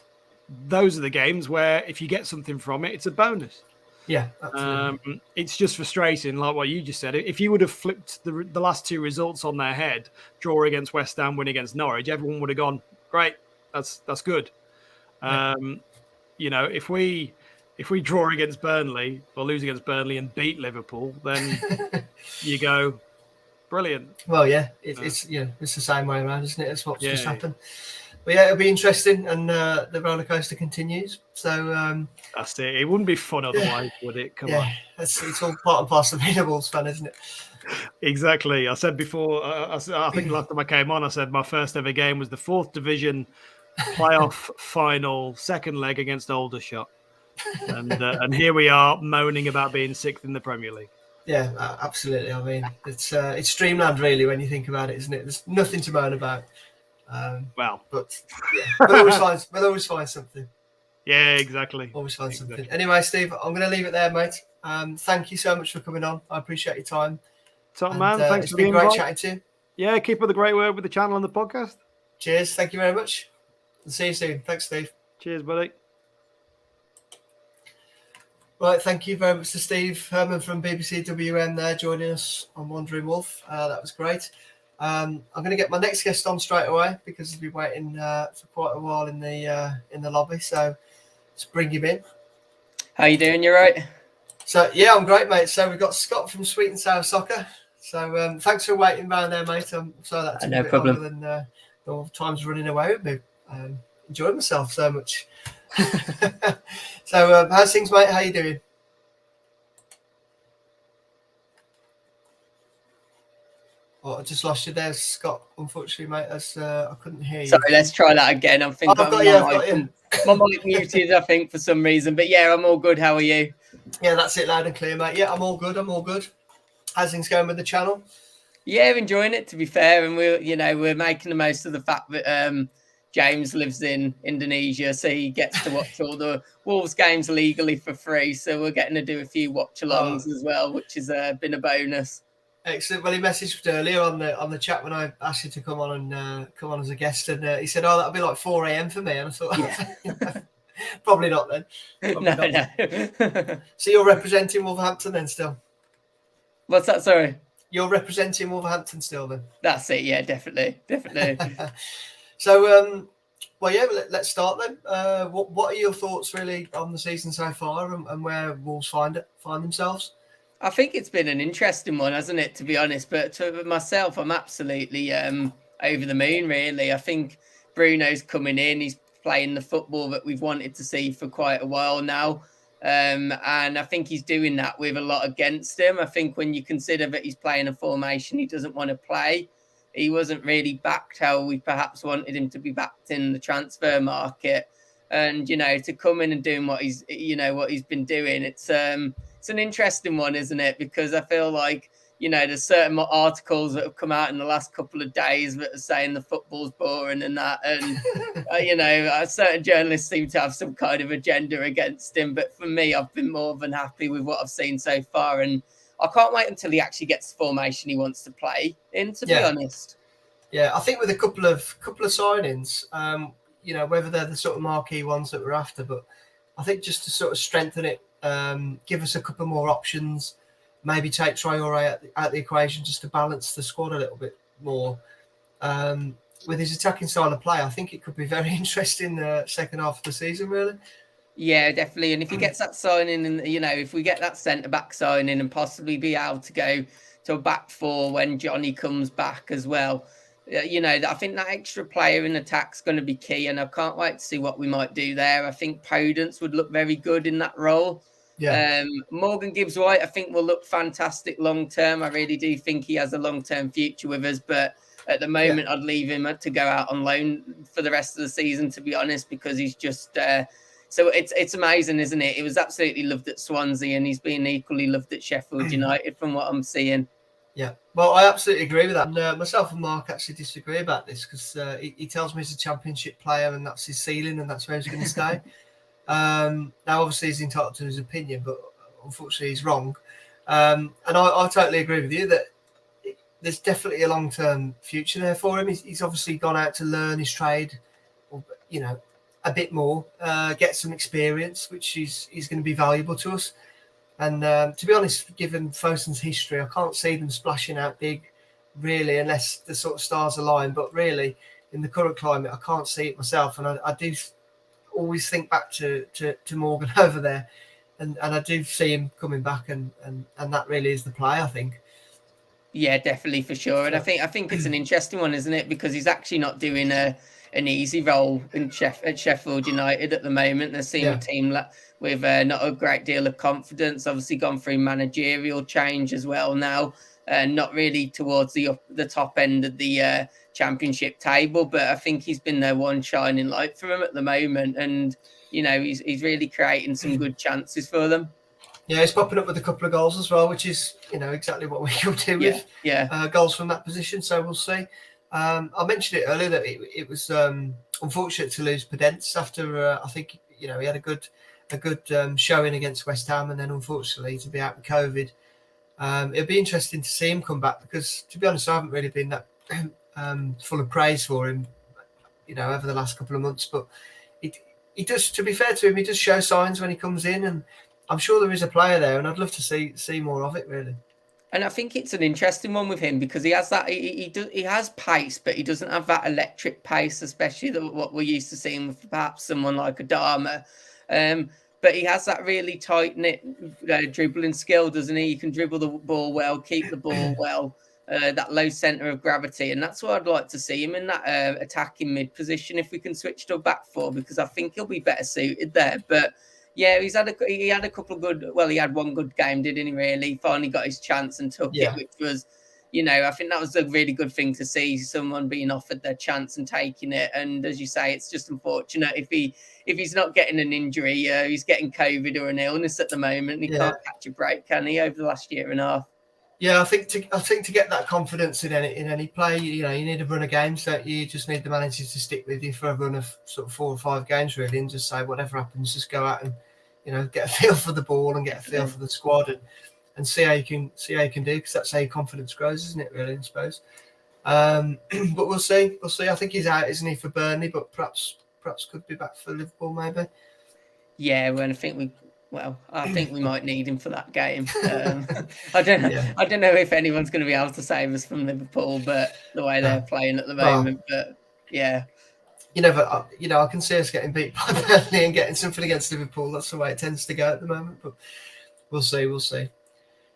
Speaker 3: those are the games where if you get something from it, it's a bonus.
Speaker 1: Yeah, absolutely.
Speaker 3: It's just frustrating, like what you just said. If you would have flipped the last two results on their head, draw against West Ham, win against Norwich, everyone would have gone, great, that's good.
Speaker 1: Yeah.
Speaker 3: If we draw against Burnley or lose against Burnley and beat Liverpool, then you go, brilliant.
Speaker 1: Well, yeah, it's the same way around, isn't it? It's what's just happened. But yeah, it'll be interesting, and the roller coaster continues. So
Speaker 3: that's it. It wouldn't be fun otherwise, would it? Come on.
Speaker 1: It's all part and parcel of being a Wolves fan, isn't it?
Speaker 3: Exactly. I said before, I think last time I came on, I said my first ever game was the 4th Division playoff final, second leg against Aldershot. And here we are moaning about being 6th in the Premier League. Yeah,
Speaker 1: absolutely. I mean, it's dreamland, really, when you think about it, isn't it? There's nothing to moan about. But we'll always find something.
Speaker 3: Yeah, exactly.
Speaker 1: Always find something. Anyway, Steve, I'm going to leave it there, mate. Thank you so much for coming on. I appreciate your time.
Speaker 3: Top man, thanks for being
Speaker 1: great chatting to you.
Speaker 3: Yeah, keep up the great work with the channel and the podcast.
Speaker 1: Cheers. Thank you very much. And see you soon. Thanks, Steve.
Speaker 3: Cheers, buddy.
Speaker 1: Right, thank you very much to Steve Herman from BBC WM there joining us on Wandering Wolf. That was great. I'm going to get my next guest on straight away because he's been waiting for quite a while in the lobby. So let's bring him in.
Speaker 4: How you doing? You right?
Speaker 1: So yeah, I'm great, mate. So we've got Scott from Sweet and Sour Soccer. So thanks for waiting around there, mate. I'm sorry that took
Speaker 4: no
Speaker 1: a bit
Speaker 4: problem.
Speaker 1: longer than time's running away with me. Enjoyed myself so much. So how's things, mate? How you doing? Oh, I just lost you there, Scott, unfortunately, mate, as I couldn't hear you.
Speaker 4: Sorry, let's try that again. I think
Speaker 1: I've got you.
Speaker 4: My mic muted, I think, for some reason. But yeah, I'm all good. How are you?
Speaker 1: Yeah, that's it, loud and clear, mate. Yeah, I'm all good. How's things going with the channel?
Speaker 4: Yeah, enjoying it, to be fair. And we're making the most of the fact that James lives in Indonesia, so he gets to watch all the Wolves games legally for free. So we're getting to do a few watch-alongs as well, which has been a bonus.
Speaker 1: Excellent. Well, he messaged earlier on the chat when I asked you to come on as a guest, and he said, "Oh, that'll be like 4 a.m. for me." And I thought, probably not then.
Speaker 4: No.
Speaker 1: So you're representing Wolverhampton then still?
Speaker 4: What's that? Sorry.
Speaker 1: You're representing Wolverhampton still then?
Speaker 4: That's it. Yeah, definitely.
Speaker 1: So, let's start then. What are your thoughts really on the season so far, and where Wolves find themselves?
Speaker 4: I think it's been an interesting one, hasn't it, to be honest? But to myself, I'm absolutely over the moon, really. I think Bruno's coming in. He's playing the football that we've wanted to see for quite a while now. And I think he's doing that with a lot against him. I think when you consider that he's playing a formation he doesn't want to play, he wasn't really backed how we perhaps wanted him to be backed in the transfer market. And, to come in and doing what he's been doing, it's an interesting one, isn't it? Because I feel like, there's certain articles that have come out in the last couple of days that are saying the football's boring and that. And, certain journalists seem to have some kind of agenda against him. But for me, I've been more than happy with what I've seen so far. And I can't wait until he actually gets the formation he wants to play in, to be honest.
Speaker 1: Yeah, I think with a couple of signings, whether they're the sort of marquee ones that we're after, but I think just to sort of strengthen it, give us a couple more options, maybe take Traore out the equation just to balance the squad a little bit more. With his attacking style of play, I think it could be very interesting the second half of the season, really.
Speaker 4: Yeah, definitely. And if he gets that signing, and if we get that centre-back signing and possibly be able to go to a back four when Johnny comes back as well, I think that extra player in attack's going to be key, and I can't wait to see what we might do there. I think Podence would look very good in that role. Yeah. Morgan Gibbs-White, I think, will look fantastic long term. I really do think he has a long-term future with us, but at the moment, I'd leave him to go out on loan for the rest of the season, to be honest, because he's just so it's amazing, isn't it? He was absolutely loved at Swansea, and he's been equally loved at Sheffield United from what I'm seeing.
Speaker 1: Yeah, well, I absolutely agree with that. And myself and Mark actually disagree about this because he tells me he's a championship player and that's his ceiling and that's where he's going to stay. Now, obviously, he's entitled to his opinion, but unfortunately, he's wrong. And I totally agree with you that there's definitely a long-term future there for him. He's obviously gone out to learn his trade, a bit more, get some experience, which is going to be valuable to us. And to be honest, given Fosun's history, I can't see them splashing out big, really, unless the sort of stars align. But really, in the current climate, I can't see it myself. And I do always think back to Morgan over there. And I do see him coming back, and that really is the play, I think.
Speaker 4: Yeah, definitely, for sure. And I think it's an interesting one, isn't it? Because he's actually not doing an easy role at Sheffield United at the moment. They seem a team with not a great deal of confidence. Obviously, gone through managerial change as well now, and not really towards the top end of the championship table. But I think he's been their one shining light for them at the moment, and he's really creating some good chances for them.
Speaker 1: Yeah, he's popping up with a couple of goals as well, which is exactly what we could do with goals from that position. So we'll see. I mentioned it earlier that it was unfortunate to lose Podence after I think he had a good showing against West Ham, and then unfortunately to be out with COVID. It'd be interesting to see him come back because, to be honest, I haven't really been that full of praise for him, over the last couple of months. But he does, to be fair to him, he does show signs when he comes in, and I'm sure there is a player there, and I'd love to see more of it, really.
Speaker 4: And I think it's an interesting one with him because he has that he has pace, but he doesn't have that electric pace, especially what we're used to seeing with perhaps someone like Adama. But he has that really tight-knit dribbling skill, doesn't he? He can dribble the ball well, keep the ball well, that low centre of gravity. And that's what I'd like to see him in, that attacking mid position if we can switch to a back four, because I think he'll be better suited there. But yeah, he had a couple of good. Well, he had one good game, didn't he? Really, he finally got his chance and took it, which was, I think that was a really good thing to see, someone being offered their chance and taking it. And as you say, it's just unfortunate if he's not getting an injury, he's getting COVID or an illness at the moment. He can't catch a break, can he? Over the last year and a half.
Speaker 1: Yeah, I think to get that confidence in any play, you need a run of games. Don't you? You just need the manager to stick with you for a run of sort of 4 or 5 games, really, and just say whatever happens, just go out and get a feel for the ball and get a feel for the squad and see how you can do, because that's how your confidence grows, isn't it? Really, I suppose. But we'll see. I think he's out, isn't he, for Burnley? But perhaps could be back for Liverpool, maybe.
Speaker 4: Yeah, well, I think we might need him for that game. I don't know. Yeah. I don't know if anyone's going to be able to save us from Liverpool, but the way they're playing at the moment. But yeah,
Speaker 1: I can see us getting beat by Burnley and getting something against Liverpool. That's the way it tends to go at the moment. But we'll see.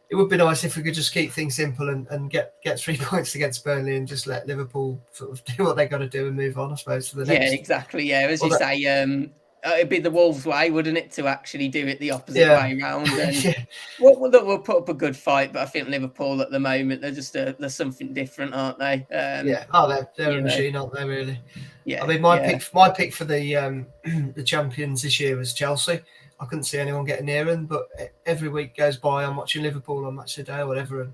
Speaker 1: It would be nice if we could just keep things simple and get 3 points against Burnley and just let Liverpool sort of do what they got to do and move on, I suppose, to the next.
Speaker 4: Yeah, exactly. Yeah, as you say. It'd be the Wolves' way, wouldn't it, to actually do it the opposite way round? And we'll put up a good fight, but I think Liverpool at the moment they're something different, aren't they?
Speaker 1: They're a machine, aren't they? Really?
Speaker 4: Yeah.
Speaker 1: I mean, my pick for the champions this year was Chelsea. I couldn't see anyone getting near them, but every week goes by, I'm watching Liverpool on Match of the Day or whatever, and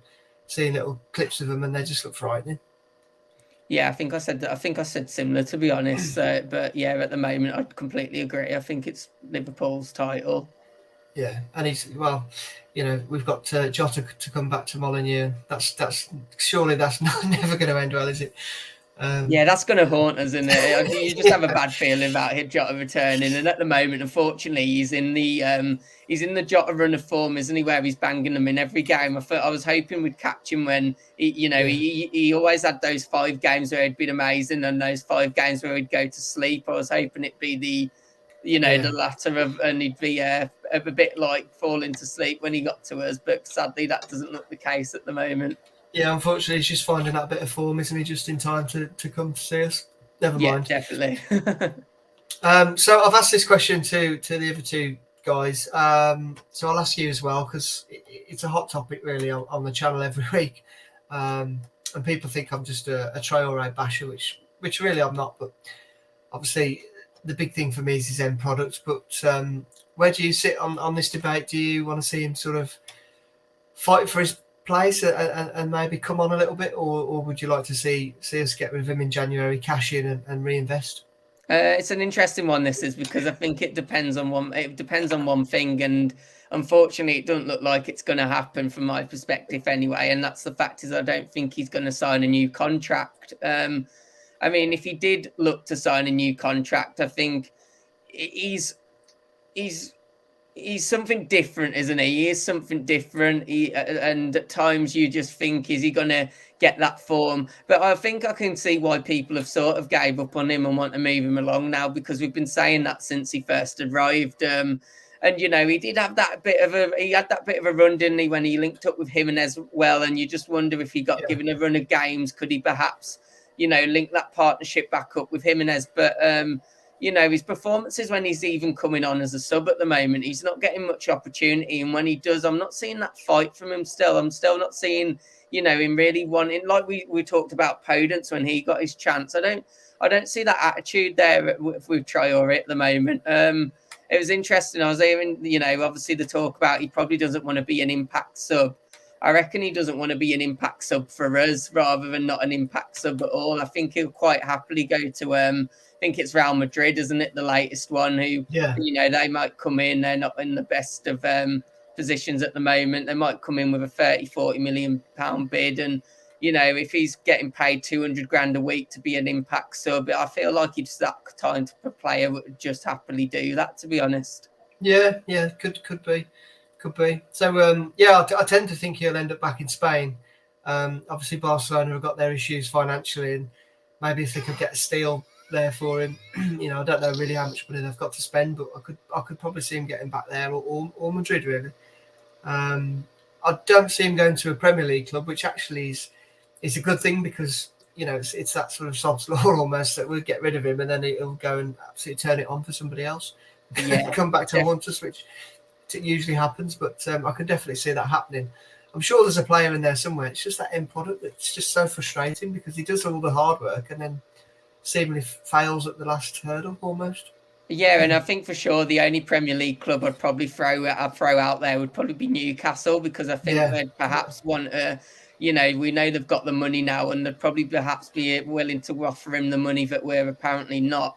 Speaker 1: seeing little clips of them, and they just look frightening.
Speaker 4: Yeah, I think I said similar, to be honest. But yeah, at the moment, I'd completely agree. I think it's Liverpool's title.
Speaker 1: Yeah, and we've got Jota to come back to Molineux. That's surely that's never going to end well, is it?
Speaker 4: Yeah, that's going to haunt us, isn't it? You just have a bad feeling about Jota returning, and at the moment, unfortunately, he's in the Jota run of form, isn't he? Where he's banging them in every game. I was hoping we'd catch him when he always had those 5 games where he'd been amazing, and those 5 games where he'd go to sleep. I was hoping it'd be the latter of, and he'd be a bit like falling to sleep when he got to us, but sadly that doesn't look the case at the moment.
Speaker 1: Yeah, unfortunately, he's just finding that bit of form, isn't he? Just in time to come to see us. Never mind.
Speaker 4: Yeah, definitely.
Speaker 1: So I've asked this question to the other 2 guys. So I'll ask you as well, because it's a hot topic really on the channel every week. And people think I'm just a Traore basher, which really I'm not. But obviously, the big thing for me is his end product. But where do you sit on this debate? Do you want to see him sort of fight for his place and maybe come on a little bit, or would you like to see us get rid of him in January, cash in and reinvest?
Speaker 4: It's an interesting one, this is, because I think it depends on one thing, and unfortunately it doesn't look like it's going to happen from my perspective anyway, and that's the fact is I don't think he's going to sign a new contract. I mean, if he did look to sign a new contract, I think he's something different, isn't he? He is something different. And at times you just think, is he going to get that form? But I think I can see why people have sort of gave up on him and want to move him along now, because we've been saying that since he first arrived. And he did have that bit of a run, didn't he, when he linked up with Jimenez well? And you just wonder if he got given a run of games, could he perhaps, link that partnership back up with Jimenez? But his performances when he's even coming on as a sub at the moment, he's not getting much opportunity. And when he does, I'm not seeing that fight from him still. I'm still not seeing, him really wanting, like we talked about Podence when he got his chance. I don't see that attitude there with Traore at the moment. It was interesting. I was hearing, obviously the talk about he probably doesn't want to be an impact sub. I reckon he doesn't want to be an impact sub for us rather than not an impact sub at all. I think he'll quite happily go to, I think it's Real Madrid, isn't it? The latest one who, they might come in. They're not in the best of positions at the moment. They might come in with a 30-40 million pound bid. And, if he's getting paid 200 grand a week to be an impact sub, I feel like it's that kind of player would just happily do that, to be honest.
Speaker 1: Yeah, could be. So, I tend to think he'll end up back in Spain. Obviously, Barcelona have got their issues financially, and maybe if they could get a steal there for him, I don't know really how much money they've got to spend, but I could probably see him getting back there, or Madrid really. I don't see him going to a Premier League club, which actually is a good thing, because it's that sort of sod's law almost, that we'll get rid of him and then he'll go and absolutely turn it on for somebody else, come back to haunt us, which it usually happens. But I can definitely see that happening. I'm sure there's a player in there somewhere. It's just that end product that's just so frustrating, because he does all the hard work and then seemingly fails at the last hurdle almost.
Speaker 4: Yeah, and I think for sure the only Premier League club I'd probably throw out there would probably be Newcastle, because I think they'd perhaps want to, we know they've got the money now, and they'd probably perhaps be willing to offer him the money that we're apparently not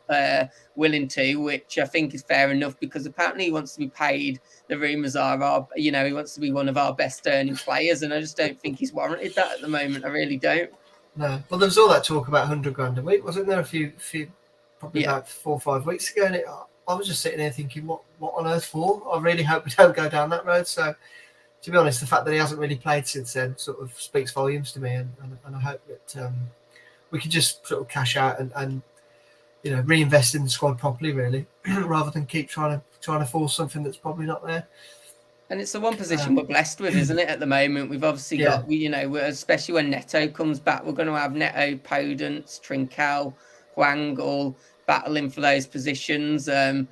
Speaker 4: willing to, which I think is fair enough, because apparently he wants to be paid. The rumours are, he wants to be one of our best earning players, and I just don't think he's warranted that at the moment. I really don't.
Speaker 1: No, well, there was all that talk about 100 grand a week, wasn't there? A few probably about 4 or 5 weeks ago, and I was just sitting there thinking, what on earth for? I really hope we don't go down that road. So, to be honest, the fact that he hasn't really played since then sort of speaks volumes to me, and I hope that we could just sort of cash out and reinvest in the squad properly, really, rather than keep trying to force something that's probably not there.
Speaker 4: And it's the one position we're blessed with, isn't it, at the moment? We've obviously got, especially when Neto comes back, we're going to have Neto, Podence, Trincao, Hwang all battling for those positions. I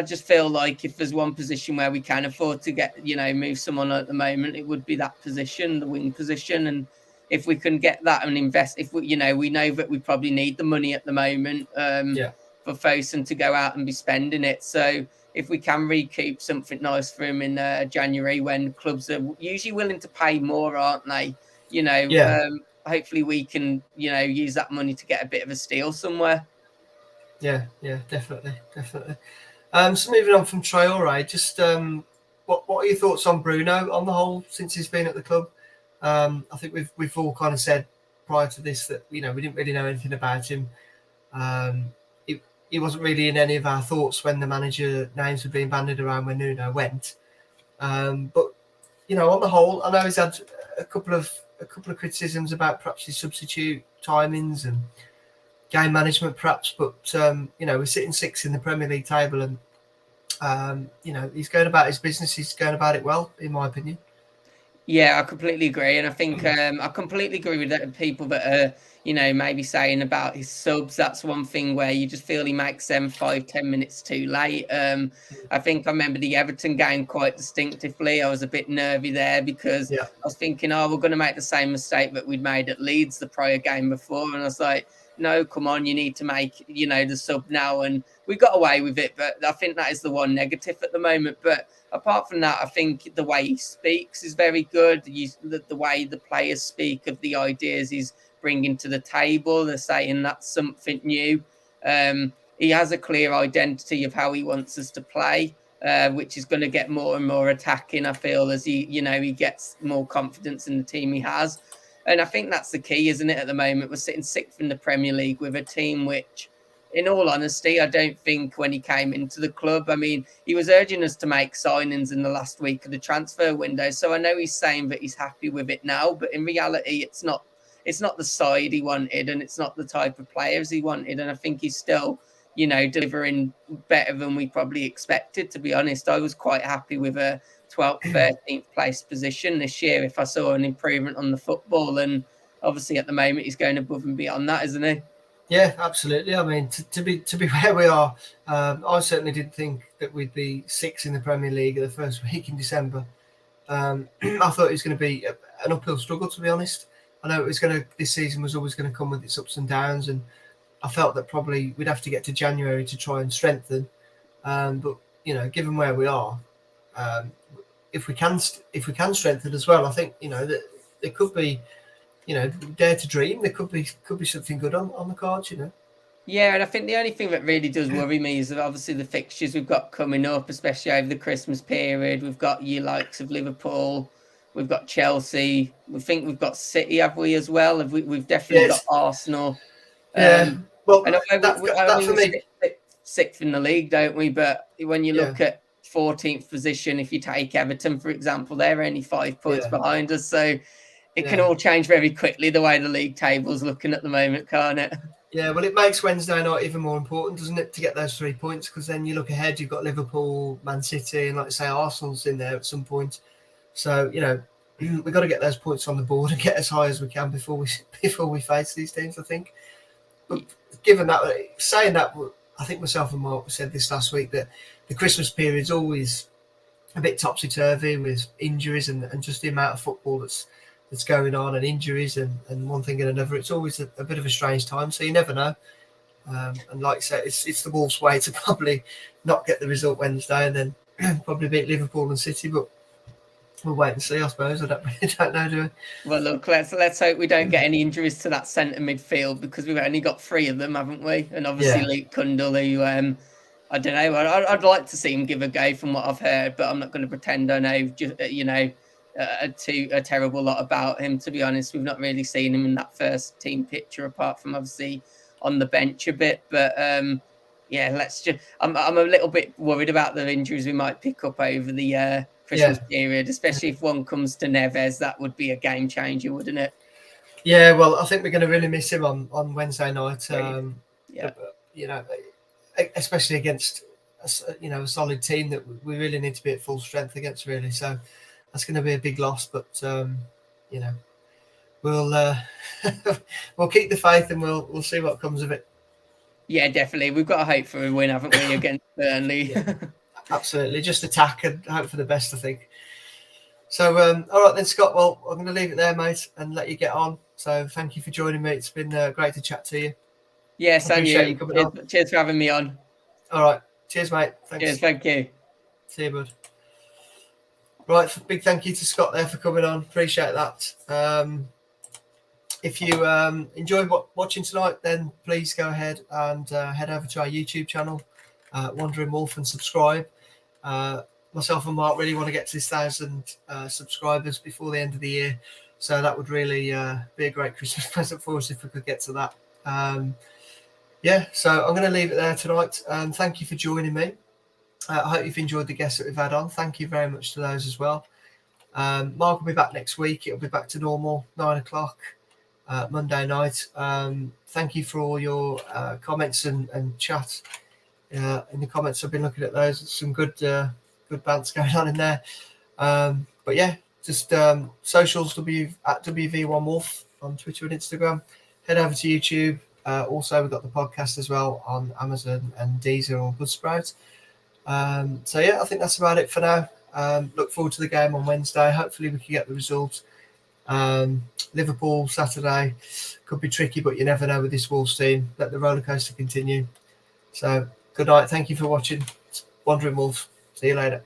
Speaker 4: just feel like if there's one position where we can afford to get, move someone at the moment, it would be that position, the wing position. And if we can get that and invest, if we know that we probably need the money at the moment for Fosun to go out and be spending it. So if we can recoup something nice for him in January, when clubs are usually willing to pay more, aren't they? Hopefully we can, use that money to get a bit of a steal somewhere.
Speaker 1: Yeah, definitely. So moving on from Traore, just what are your thoughts on Bruno on the whole since he's been at the club? I think we've all kind of said prior to this that we didn't really know anything about him. He wasn't really in any of our thoughts when the manager names were being bandied around when Nuno went. But on the whole, I know he's had a couple of criticisms about perhaps his substitute timings and game management, perhaps. But we're sitting sixth in the Premier League table, and he's going about his business. He's going about it well, in my opinion.
Speaker 4: Yeah, I completely agree. And I think I completely agree with that. People that are, maybe saying about his subs, that's one thing where you just feel he makes them 5-10 minutes too late. I think I remember the Everton game quite distinctively. I was a bit nervy there because I was thinking, we're going to make the same mistake that we'd made at Leeds the prior game before. And I was like, no, come on, you need to make, the sub now. And we got away with it. But I think that is the one negative at the moment. But apart from that, I think the way he speaks is very good. The way the players speak of the ideas he's bringing to the table, they're saying that's something new. He has a clear identity of how he wants us to play, which is going to get more and more attacking, I feel, as he gets more confidence in the team he has. And I think that's the key, isn't it, at the moment? We're sitting sixth in the Premier League with a team which, in all honesty, I don't think when he came into the club, I mean, he was urging us to make signings in the last week of the transfer window. So I know he's saying that he's happy with it now, but in reality, it's not the side he wanted, and it's not the type of players he wanted. And I think he's still, delivering better than we probably expected, to be honest. I was quite happy with a 12th, 13th place position this year if I saw an improvement on the football. And obviously at the moment he's going above and beyond that, isn't he?
Speaker 1: Yeah, absolutely. I mean, to be where we are, I certainly didn't think that we'd be sixth in the Premier League the first week in December. I thought it was going to be an uphill struggle, to be honest. I know this season was always going to come with its ups and downs, and I felt that probably we'd have to get to January to try and strengthen. But given where we are, if we can strengthen as well, I think that there could be. Dare to dream. There could be something good on the cards,
Speaker 4: Yeah, and I think the only thing that really does worry me is obviously the fixtures we've got coming up, especially over the Christmas period. We've got your likes of Liverpool, we've got Chelsea, we think we've got City, have we, as well? We've definitely got Arsenal.
Speaker 1: Yeah, well,
Speaker 4: for me, sixth in the league, don't we? But when you look at 14th position, if you take Everton, for example, they're only 5 points behind us, so it can all change very quickly the way the league table's looking at the moment, can't it?
Speaker 1: Yeah, well, it makes Wednesday night even more important, doesn't it, to get those 3 points? Because then you look ahead, you've got Liverpool, Man City, and like I say, Arsenal's in there at some point. So we've got to get those points on the board and get as high as we can before we face these teams, I think. But given that, saying that, I think myself and Mark said this last week that the Christmas period is always a bit topsy-turvy with injuries and just the amount of football that's going on, and injuries and one thing and another. It's always a bit of a strange time, so you never know. And like I said, it's the Wolves' way to probably not get the result Wednesday and then probably beat Liverpool and City, but we'll wait and see, I suppose. I don't know, do we?
Speaker 4: Well, look, let's hope we don't get any injuries to that centre midfield, because we've only got 3 of them, haven't we? And obviously Luke Kundle, who I don't know, I'd like to see him give a go from what I've heard, but I'm not going to pretend I know, a terrible lot about him, to be honest. We've not really seen him in that first team picture, apart from obviously on the bench a bit. But I'm a little bit worried about the injuries we might pick up over the Christmas period, especially if one comes to Neves. That would be a game changer, wouldn't it?
Speaker 1: Yeah, well, I think we're going to really miss him on Wednesday night. Especially against a solid team that we really need to be at full strength against, really. So that's going to be a big loss, but we'll we'll keep the faith and we'll see what comes of it.
Speaker 4: Yeah, definitely. We've got to hope for a win, haven't we, against Burnley?
Speaker 1: Absolutely, just attack and hope for the best, I think. So, all right then, Scott. Well, I'm going to leave it there, mate, and let you get on. So, thank you for joining me. It's been great to chat to you.
Speaker 4: Yes, and you. Cheers for having me on.
Speaker 1: All right. Cheers, mate. Thanks.
Speaker 4: Cheers, thank you.
Speaker 1: See you, bud. Right, big thank you to Scott there for coming on. Appreciate that. If you enjoyed watching tonight, then please go ahead and head over to our YouTube channel, Wandering Wolf, and subscribe. Myself and Mark really want to get to this 1,000 subscribers before the end of the year. So that would really be a great Christmas present for us if we could get to that. So I'm going to leave it there tonight. Thank you for joining me. I hope you've enjoyed the guests that we've had on. Thank you very much to those as well. Mark will be back next week. It'll be back to normal, 9 o'clock Monday night. Thank you for all your comments and chat in the comments. I've been looking at those. Some good bands going on in there. But yeah, just socials at WV1Wolf on Twitter and Instagram. Head over to YouTube. Also, we've got the podcast as well on Amazon and Deezer or Buzzsprout. I think that's about it for now. Look forward to the game on Wednesday. Hopefully we can get the result. Liverpool Saturday could be tricky, but you never know with this Wolves team. Let the roller coaster continue. So good night. Thank you for watching. Wandering Wolf. See you later.